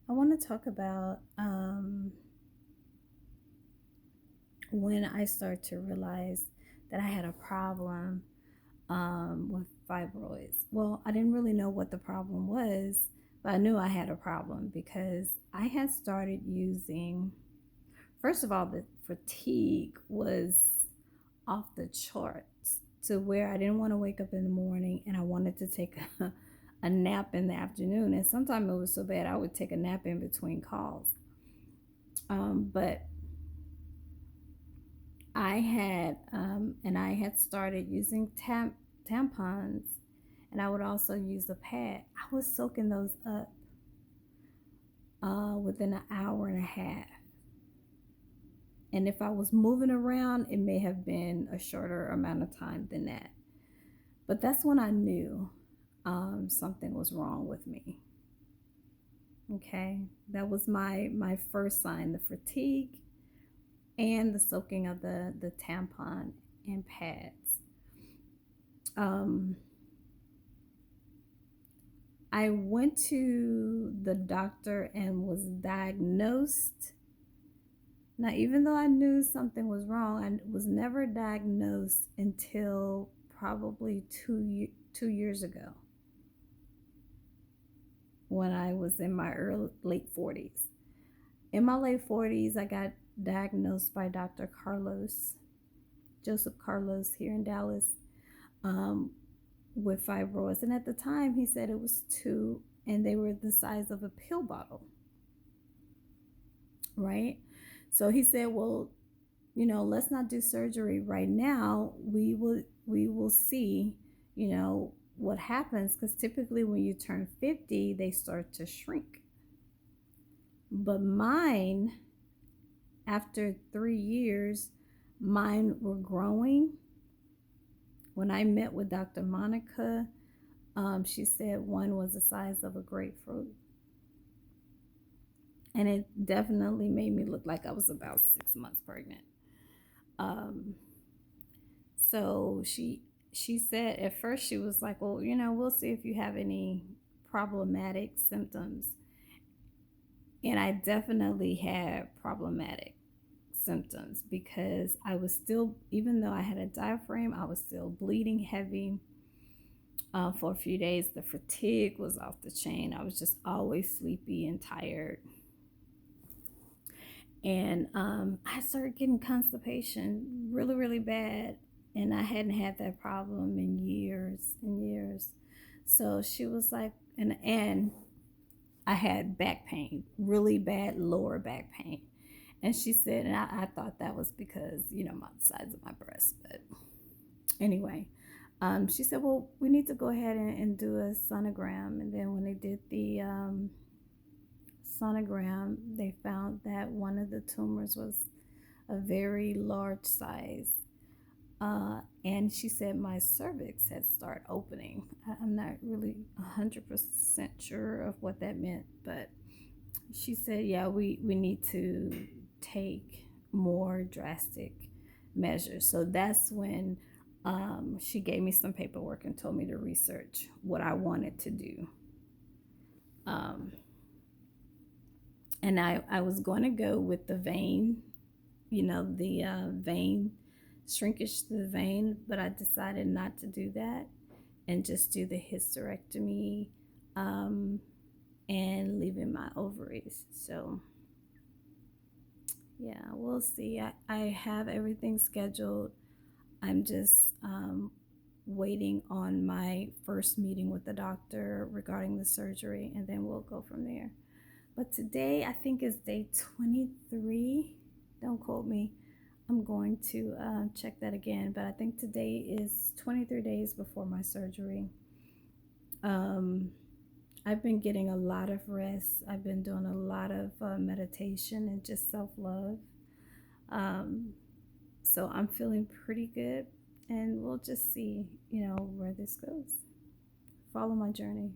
I want to talk about when I started to realize that I had a problem with fibroids. Well, I didn't really know what the problem was, but I knew I had a problem because I had started using, first of all, the fatigue was off the charts to where I didn't want to wake up in the morning and I wanted to take a nap in the afternoon. And sometimes it was so bad I would take a nap in between calls. But I had started using tampons, and I would also use a pad. I was soaking those up within an hour and a half. And if I was moving around, it may have been a shorter amount of time than that. But that's when I knew something was wrong with me. Okay, that was my first sign: the fatigue and the soaking of the tampon and pads. Um, I went to the doctor and was diagnosed. Now, even though I knew something was wrong, I was never diagnosed until probably 2 years ago, when I was in my late 40s. In my late 40s, I got diagnosed by Dr. Joseph Carlos, here in Dallas, um, with fibroids. And at the time, he said it was two, and they were the size of a pill bottle, right? So he said, well, let's not do surgery right now. We will see, what happens, because typically when you turn 50, they start to shrink. But mine, after 3 years, mine were growing. When I met with Dr. Monica, she said one was the size of a grapefruit. And it definitely made me look like I was about 6 months pregnant. Um, so she said at first, she was like, well, we'll see if you have any problematic symptoms. And I definitely had problematic symptoms because I was still, even though I had a diaphragm, I was still bleeding heavy. For a few days, the fatigue was off the chain. I was just always sleepy and tired. And I started getting constipation really, really bad. And I hadn't had that problem in years and years. So she was like, and I had back pain, really bad lower back pain. And she said, and I thought that was because, my size of my breast. But anyway, she said, well, we need to go ahead and do a sonogram. And then when they did the sonogram, they found that one of the tumors was a very large size. And she said my cervix had started opening. I'm not really 100% sure of what that meant, but she said, yeah, we need to take more drastic measures. So that's when she gave me some paperwork and told me to research what I wanted to do. Um, and I was going to go with the vein, the vein shrinkage to the vein, but I decided not to do that and just do the hysterectomy, um, and leaving my ovaries. So yeah, we'll see. I have everything scheduled. I'm just waiting on my first meeting with the doctor regarding the surgery, and then we'll go from there. But today, I think, is day 23. Don't quote me. I'm going to check that again, but I think today is 23 days before my surgery. Um, I've been getting a lot of rest. I've been doing a lot of meditation and just self love. Um, so I'm feeling pretty good, and we'll just see, where this goes. Follow my journey.